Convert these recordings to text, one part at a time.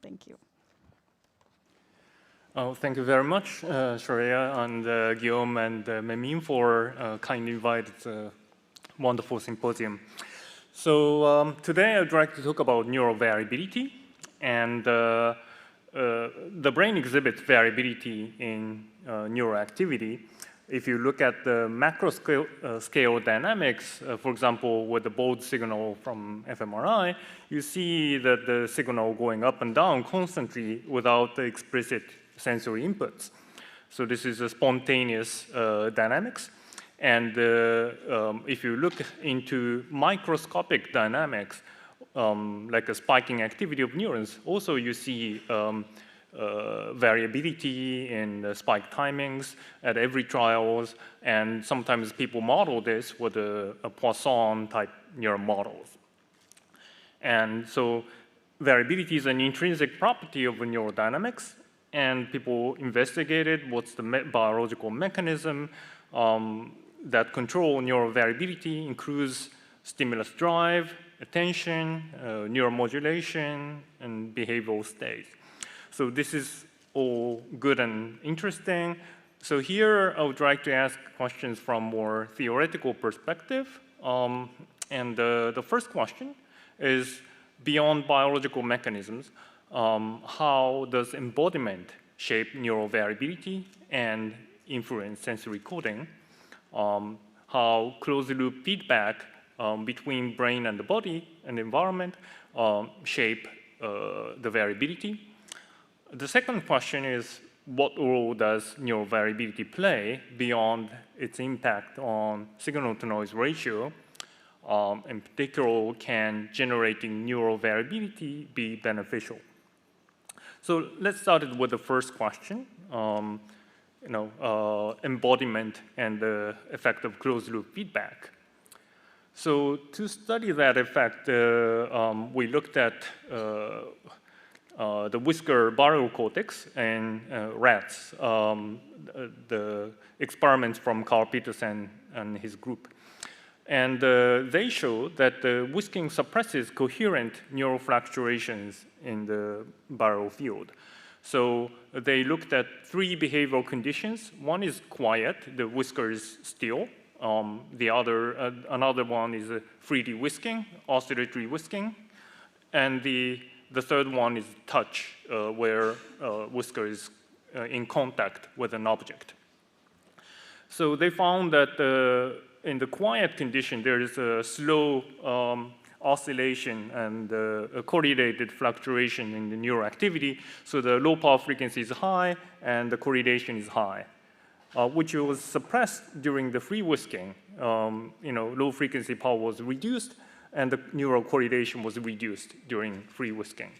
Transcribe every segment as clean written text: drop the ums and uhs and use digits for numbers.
Thank you. Oh, thank you very much, Shreya and Guillaume and Memin for kindly inviting the wonderful symposium. So today I'd like to talk about neural variability, and the brain exhibits variability in neural activity. If you look at the macro scale dynamics, for example, with the bold signal from fMRI, you see that the signal going up and down constantly without the explicit sensory inputs. So this is a spontaneous dynamics. And if you look into microscopic dynamics, like a spiking activity of neurons, also you see variability in the spike timings at every trials, and sometimes people model this with a Poisson-type neural models. And so variability is an intrinsic property of neurodynamics, and people investigated what's the biological mechanism that control neural variability, includes stimulus drive, attention, neuromodulation, and behavioral states. So this is all good and interesting. So here I would like to ask questions from more theoretical perspective. And the first question is, beyond biological mechanisms, how does embodiment shape neural variability and influence sensory coding? How closed-loop feedback between brain and the body and the environment shape the variability? The second question is, what role does neural variability play beyond its impact on signal-to-noise ratio? In particular, can generating neural variability be beneficial? So let's start with the first question. Embodiment and the effect of closed-loop feedback. So to study that effect, we looked at the whisker barrel cortex in rats, the experiments from Carl Peterson and his group. And they showed that the whisking suppresses coherent neural fluctuations in the barrel field. So they looked at 3 behavioral conditions. One is quiet, the whisker is still. Another one is 3D whisking, oscillatory whisking. And the third one is touch, where whisker is in contact with an object. So they found that in the quiet condition, there is a slow oscillation and a correlated fluctuation in the neural activity. So the low power frequency is high and the correlation is high, which was suppressed during the free whisking. Low frequency power was reduced and the neural correlation was reduced during free whisking.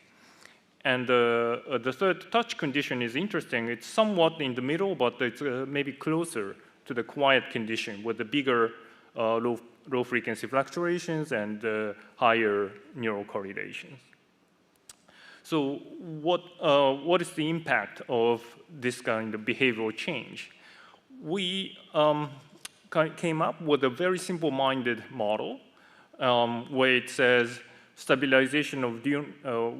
And the third touch condition is interesting. It's somewhat in the middle, but it's maybe closer to the quiet condition with the bigger low frequency fluctuations and higher neural correlations. So what is the impact of this kind of behavioral change? We came up with a very simple-minded model where it says stabilization of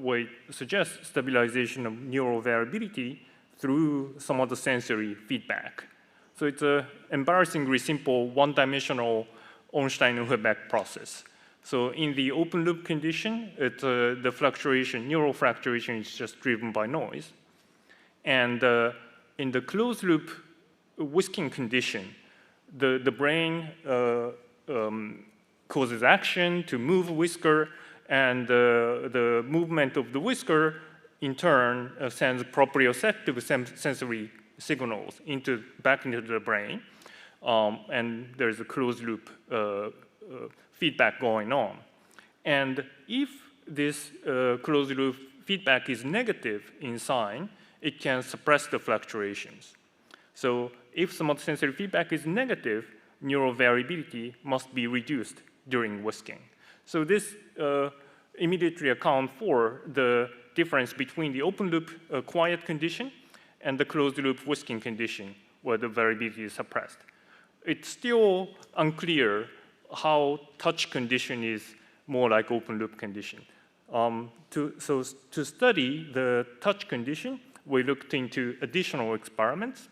where it suggests stabilization of neural variability through some other sensory feedback. So it's an embarrassingly simple one-dimensional Ornstein-Uhlenbeck process. So in the open loop condition, the fluctuation, neural fluctuation is just driven by noise. And in the closed loop whisking condition, the brain causes action to move whisker, and the movement of the whisker in turn sends proprioceptive sensory signals back into the brain, and there's a closed loop feedback going on. And if this closed loop feedback is negative in sign, it can suppress the fluctuations. So if somatosensory feedback is negative, neural variability must be reduced during whisking. So this immediately accounts for the difference between the open loop quiet condition and the closed loop whisking condition where the variability is suppressed. It's still unclear how touch condition is more like open loop condition. To study the touch condition, we looked into additional experiments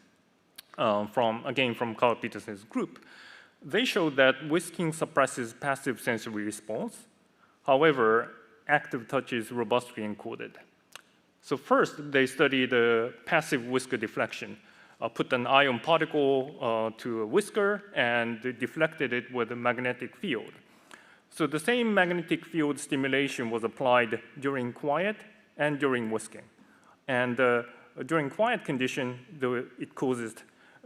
again from Carl Peterson's group. They showed that whisking suppresses passive sensory response. However, active touch is robustly encoded. So first, they studied passive whisker deflection. Put an ion particle to a whisker and deflected it with a magnetic field. So the same magnetic field stimulation was applied during quiet and during whisking. And during quiet condition, it causes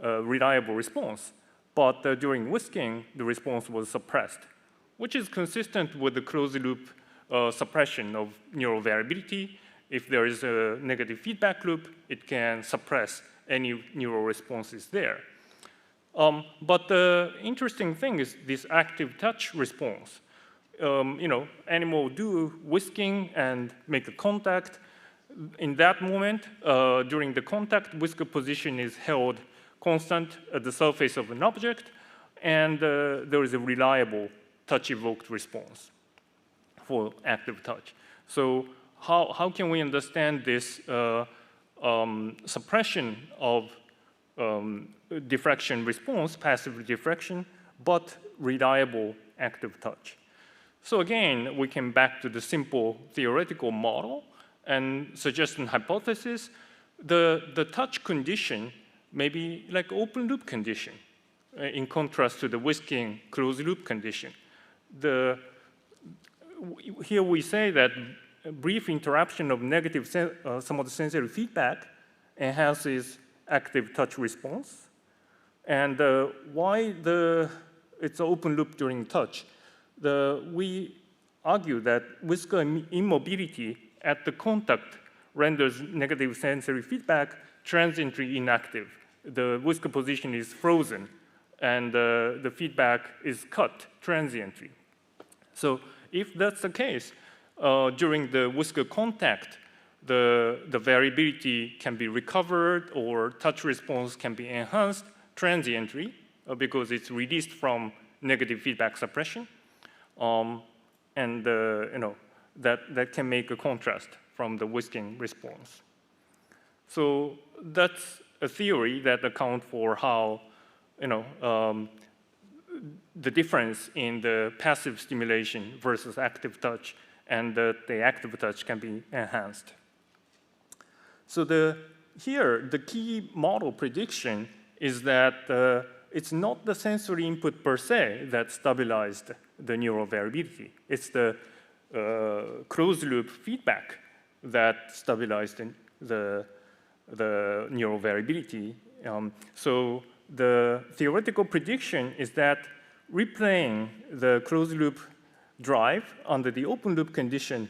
a reliable response. But during whisking, the response was suppressed, which is consistent with the closed-loop suppression of neural variability. If there is a negative feedback loop, it can suppress any neural responses there. But the interesting thing is this active touch response. Animal do whisking and make a contact. In that moment, during the contact, whisker position is held constant at the surface of an object, and there is a reliable touch-evoked response for active touch. So how can we understand this suppression of diffraction response, passive diffraction, but reliable active touch? So again, we came back to the simple theoretical model and suggest an hypothesis. The touch condition may be like open loop condition in contrast to the whisking closed loop condition. Here we say that a brief interruption of negative somewhat sensory feedback enhances active touch response. And why it's an open loop during touch? We argue that whisker immobility at the contact renders negative sensory feedback transiently inactive. The whisker position is frozen, and the feedback is cut transiently. So if that's the case, during the whisker contact, the variability can be recovered or touch response can be enhanced transiently because it's released from negative feedback suppression. That can make a contrast from the whisking response. So that's a theory that accounts for how the difference in the passive stimulation versus active touch, and that the active touch can be enhanced. So here, the key model prediction is that it's not the sensory input per se that stabilized the neural variability. It's the closed-loop feedback that stabilized the neural variability. So the theoretical prediction is that replaying the closed-loop drive under the open-loop condition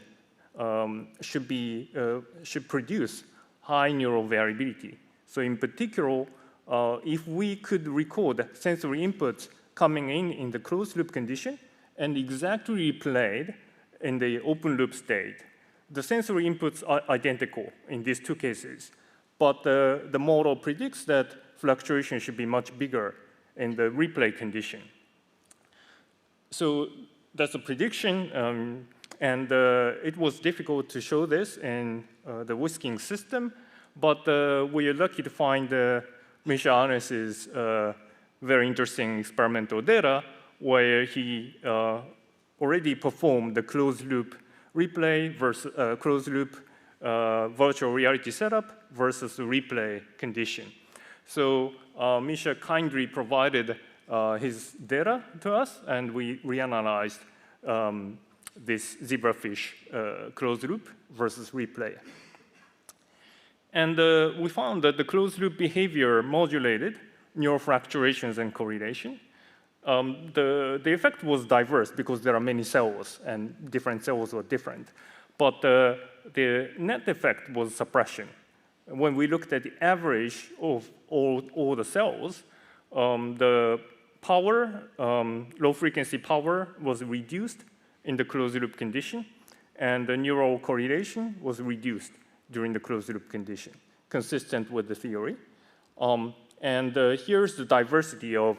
should produce high neural variability. So in particular, if we could record sensory inputs coming in the closed-loop condition and exactly replayed in the open-loop state, the sensory inputs are identical in these two cases. But the model predicts that fluctuation should be much bigger in the replay condition. So that's a prediction, and it was difficult to show this in the whisking system, but we are lucky to find Misha Arnes's very interesting experimental data where he already performed the closed-loop replay versus closed-loop virtual reality setup versus replay condition. So Misha kindly provided his data to us, and we reanalyzed this zebrafish closed-loop versus replay. And we found that the closed-loop behavior modulated neural fluctuations and correlation. The effect was diverse because there are many cells, and different cells were different. But the net effect was suppression. When we looked at the average of all the cells, the power, low-frequency power, was reduced in the closed-loop condition, and the neural correlation was reduced during the closed-loop condition, consistent with the theory. Here's the diversity of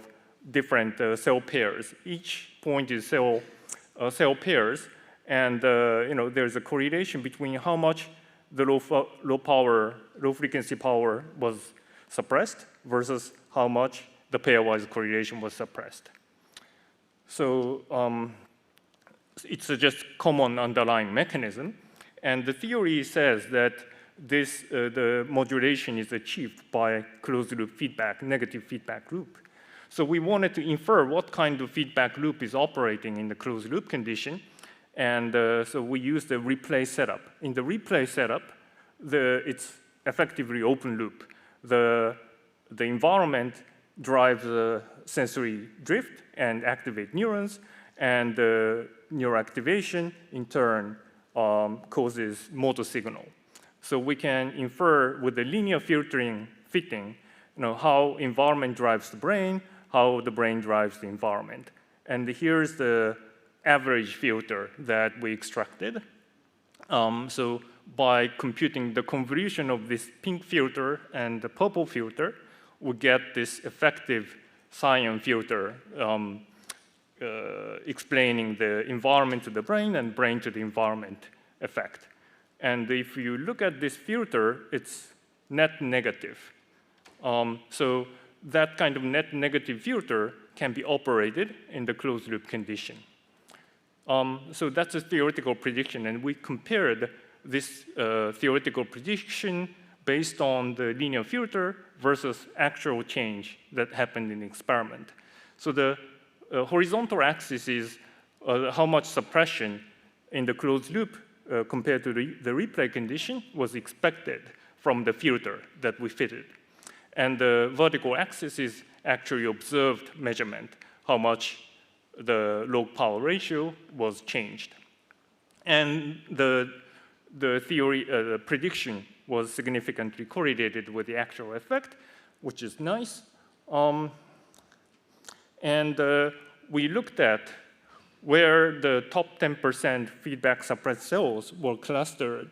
different cell pairs. Each point is cell pairs, And there's a correlation between how much the low frequency power was suppressed versus how much the pairwise correlation was suppressed. So it's a just common underlying mechanism. And the theory says that the modulation is achieved by closed-loop feedback, negative feedback loop. So we wanted to infer what kind of feedback loop is operating in the closed-loop condition. And so we used the replay setup. In the replay setup, it's effectively open loop. The environment drives sensory drift and activate neurons, and neural activation, in turn, causes motor signal. So we can infer with the linear filtering fitting, how environment drives the brain, how the brain drives the environment. And here's the average filter that we extracted. So by computing the convolution of this pink filter and the purple filter, we get this effective cyan filter explaining the environment to the brain and brain to the environment effect. And if you look at this filter, it's net negative. So that kind of net negative filter can be operated in the closed loop condition. So that's a theoretical prediction, and we compared this theoretical prediction based on the linear filter versus actual change that happened in the experiment. So the horizontal axis is how much suppression in the closed loop compared to the replay condition was expected from the filter that we fitted. And the vertical axis is actually observed measurement, how much the log power ratio was changed. And the theory, the prediction was significantly correlated with the actual effect, which is nice. We looked at where the top 10% feedback suppressed cells were clustered,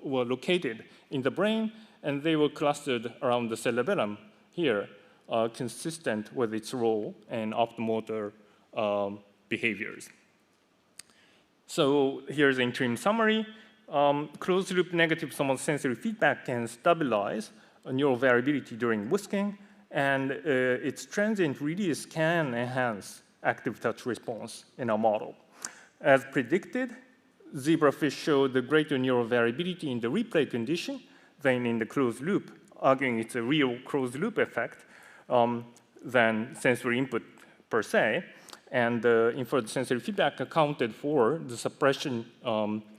were located in the brain, and they were clustered around the cerebellum here, consistent with its role in optomotor behaviors. So here's the interim summary. Closed-loop negative somatosensory feedback can stabilize neural variability during whisking, and its transient release can enhance active touch response in our model. As predicted, zebrafish showed the greater neural variability in the replay condition than in the closed loop, arguing it's a real closed loop effect than sensory input per se. And inferred sensory feedback accounted for the suppression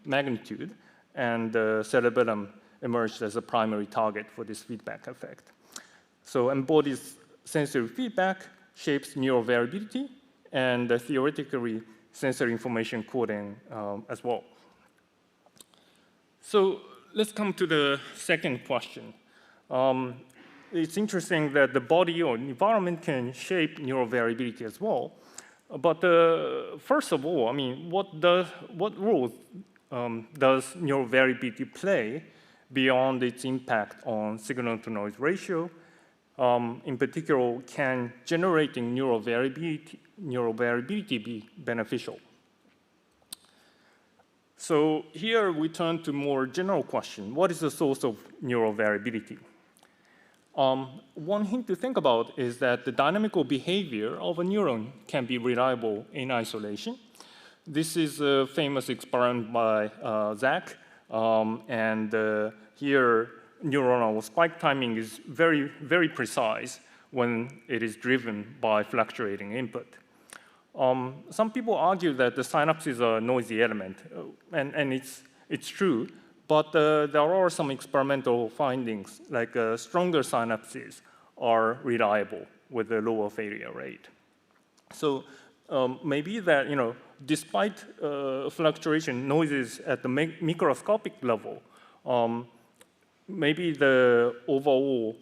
magnitude, and the cerebellum emerged as a primary target for this feedback effect. So embodied sensory feedback shapes neural variability and theoretically sensory information coding as well. So let's come to the second question. It's interesting that the body or environment can shape neural variability as well. But first of all, I mean, what role does neural variability play beyond its impact on signal-to-noise ratio? In particular, can generating neural variability be beneficial? So here we turn to more general question. What is the source of neural variability? One hint to think about is that the dynamical behavior of a neuron can be reliable in isolation. This is a famous experiment by Zach, and here neuronal spike timing is very, very precise when it is driven by fluctuating input. Some people argue that the synapses are a noisy element, and it's true, but there are some experimental findings, like stronger synapses are reliable with a lower failure rate. So maybe that, despite fluctuation noises at the microscopic level, maybe the overall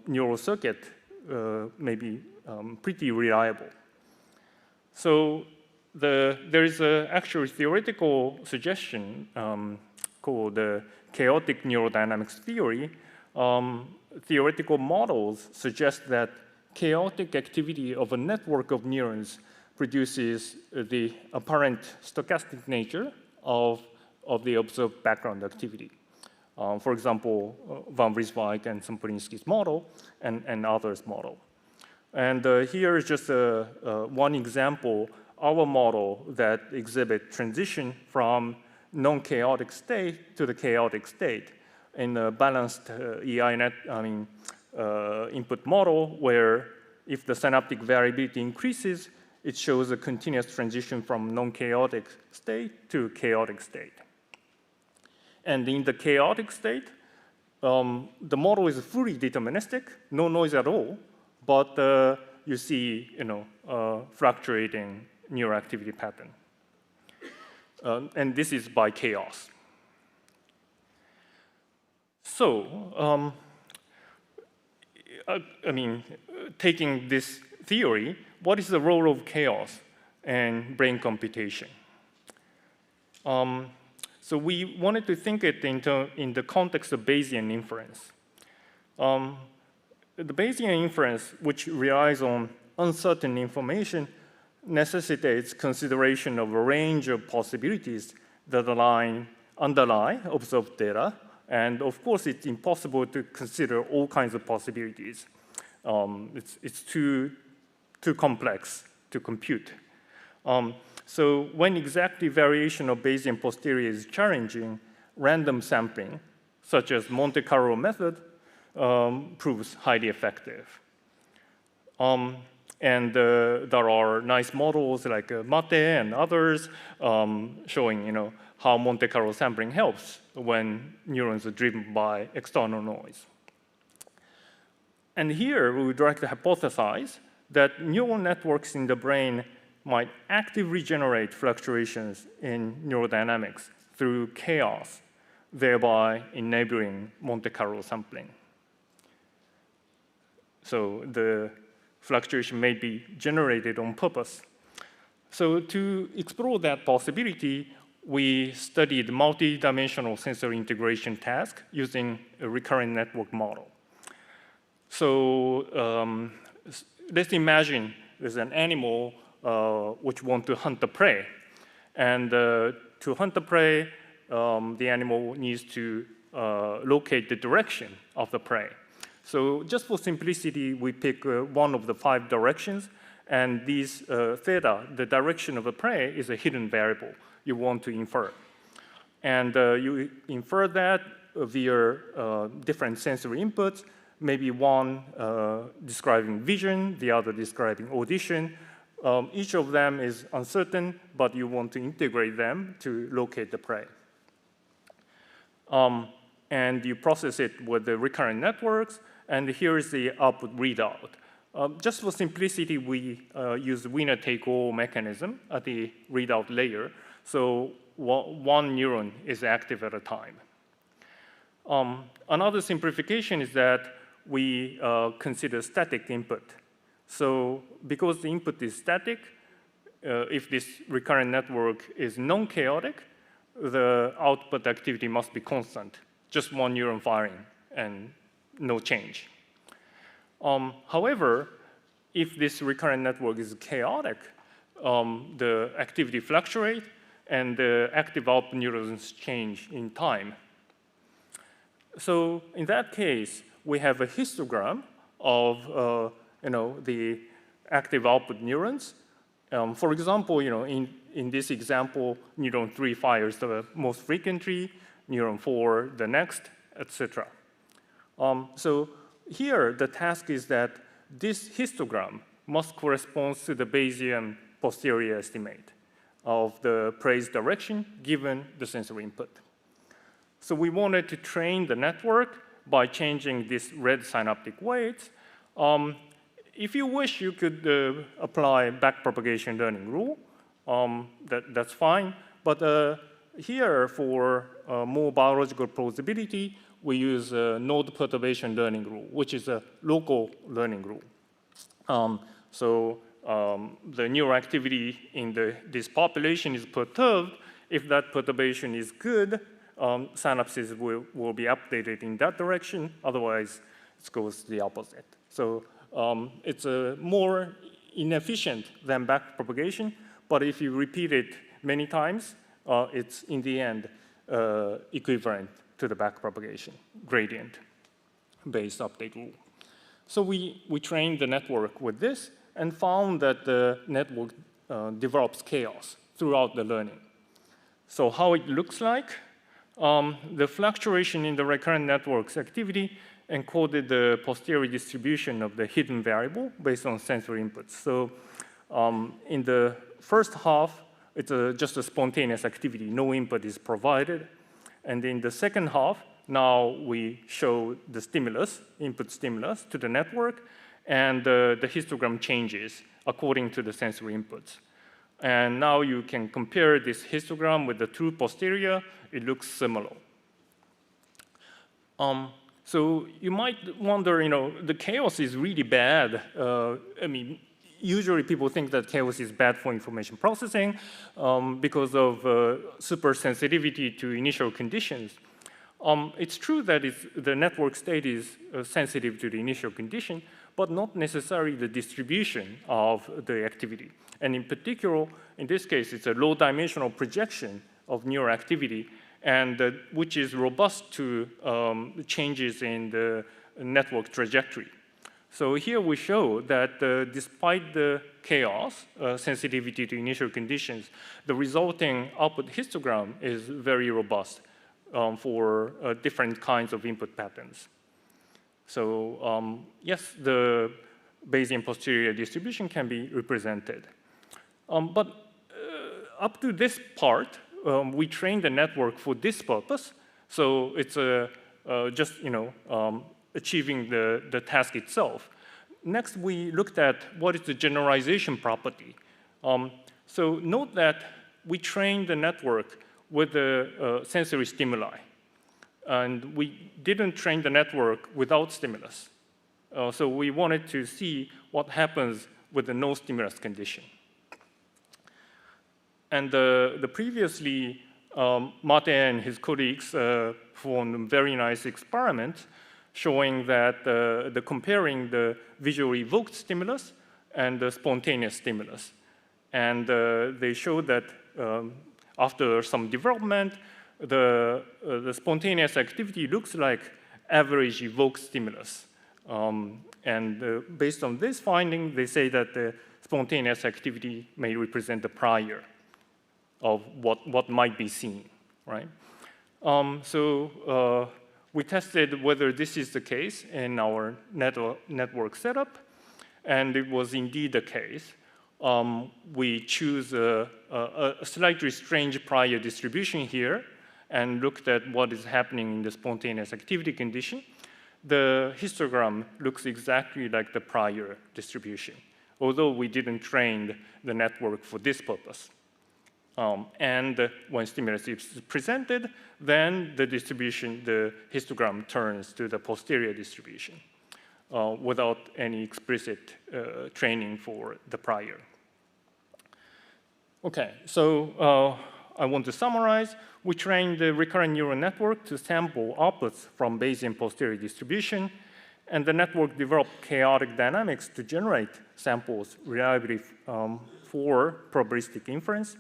neural circuit may be pretty reliable. So there is actually theoretical suggestion called the chaotic neurodynamics theory. Theoretical models suggest that chaotic activity of a network of neurons produces the apparent stochastic nature of the observed background activity. For example, Van Vrieswijk and Sampolinsky's model and others' model. And here is just one example, our model that exhibit transition from non-chaotic state to the chaotic state in a balanced input model where if the synaptic variability increases, it shows a continuous transition from non-chaotic state to chaotic state. And in the chaotic state, the model is fully deterministic, no noise at all, but you see, fluctuating neural activity pattern. And this is by chaos. So, taking this theory, what is the role of chaos in brain computation? So we wanted to think it in the context of Bayesian inference. The Bayesian inference, which relies on uncertain information, necessitates consideration of a range of possibilities that underlie observed data. And of course, it's impossible to consider all kinds of possibilities. It's too complex to compute. So when exactly variation of Bayesian posterior is challenging, random sampling, such as Monte Carlo method, proves highly effective. And there are nice models like Mate and others showing how Monte Carlo sampling helps when neurons are driven by external noise. And here we would like to hypothesize that neural networks in the brain might actively generate fluctuations in neurodynamics through chaos, thereby enabling Monte Carlo sampling. So the fluctuation may be generated on purpose. So to explore that possibility, we studied multi-dimensional sensory integration task using a recurrent network model. So let's imagine there's an animal which wants to hunt the prey. And to hunt the prey, the animal needs to locate the direction of the prey. So just for simplicity, we pick one of the 5 directions. And these theta, the direction of the prey, is a hidden variable you want to infer. And you infer that via different sensory inputs, maybe one describing vision, the other describing audition. Each of them is uncertain, but you want to integrate them to locate the prey. And you process it with the recurrent networks, and here is the output readout. Just for simplicity, we use winner-take-all mechanism at the readout layer, so one neuron is active at a time. Another simplification is that we consider static input. So because the input is static, if this recurrent network is non-chaotic, the output activity must be constant, just one neuron firing and no change. However, if this recurrent network is chaotic, the activity fluctuates and the active output neurons change in time. So in that case, we have a histogram of the active output neurons. For example, in this example, neuron 3 fires the most frequently, neuron 4 the next, etc. So here, the task is that this histogram must correspond to the Bayesian posterior estimate of the prey's direction given the sensory input. So we wanted to train the network by changing this red synaptic weights. If you wish, you could apply backpropagation learning rule. That's fine. But here, for more biological plausibility, we use a node perturbation learning rule, which is a local learning rule. The neural activity in this population is perturbed. If that perturbation is good, synapses will be updated in that direction. Otherwise, it goes the opposite. So it's a more inefficient than backpropagation, but if you repeat it many times, it's in the end equivalent to the backpropagation gradient-based update rule. So we trained the network with this and found that the network develops chaos throughout the learning. So how it looks like, the fluctuation in the recurrent network's activity encoded the posterior distribution of the hidden variable based on sensory inputs. So in the first half, it's just a spontaneous activity. No input is provided. And in the second half, now we show the stimulus, input stimulus to the network, and the histogram changes according to the sensory inputs. And now you can compare this histogram with the true posterior. It looks similar. So you might wonder, the chaos is really bad. I mean, usually people think that chaos is bad for information processing because of super sensitivity to initial conditions. It's true that the network state is sensitive to the initial condition, but not necessarily the distribution of the activity. And in particular, in this case, it's a low-dimensional projection of neural activity, and which is robust to changes in the network trajectory. So here we show that despite the chaos, sensitivity to initial conditions, the resulting output histogram is very robust for different kinds of input patterns. So yes, the Bayesian posterior distribution can be represented. But up to this part, we trained the network for this purpose. So it's just achieving the task itself. Next, we looked at what is the generalization property. So note that we trained the network with the sensory stimuli. And we didn't train the network without stimulus. So we wanted to see what happens with the no stimulus condition. And the previously, Mate and his colleagues performed a very nice experiment showing that comparing the visually evoked stimulus and the spontaneous stimulus. And they showed that after some development, the spontaneous activity looks like average evoked stimulus. And based on this finding, they say that the spontaneous activity may represent the prior of what might be seen, right? So we tested whether this is the case in our network setup, and it was indeed the case. We choose a slightly strange prior distribution here and looked at what is happening in the spontaneous activity condition. The histogram looks exactly like the prior distribution, although we didn't train the network for this purpose. And when stimulus is presented, then the distribution, the histogram turns to the posterior distribution without any explicit training for the prior. Okay, so I want to summarize. We trained the recurrent neural network to sample outputs from Bayesian posterior distribution, and the network developed chaotic dynamics to generate samples reliably for probabilistic inference,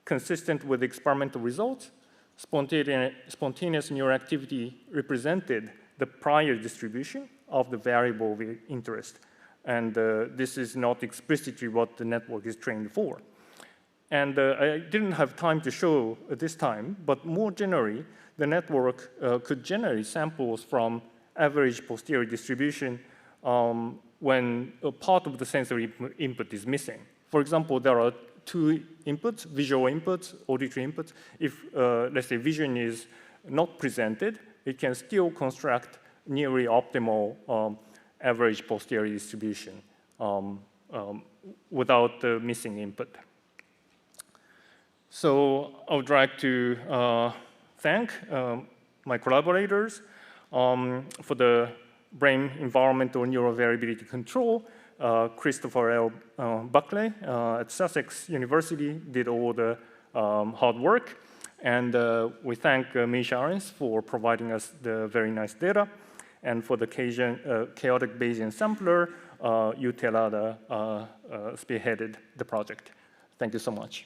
consistent with experimental results. Spontaneous neural activity represented the prior distribution of the variable of interest. And this is not explicitly what the network is trained for. And I didn't have time to show this time, but more generally, the network could generate samples from average posterior distribution when a part of the sensory input is missing. For example, there are two inputs, visual inputs, auditory inputs. If, let's say, vision is not presented, it can still construct nearly optimal average posterior distribution without the missing input. So I would like to thank my collaborators for the brain environmental neural variability control. Christopher L. Buckley at Sussex University did all the hard work. And we thank Misha Arens for providing us the very nice data. And for the chaotic Bayesian sampler, you, Terada, spearheaded the project. Thank you so much.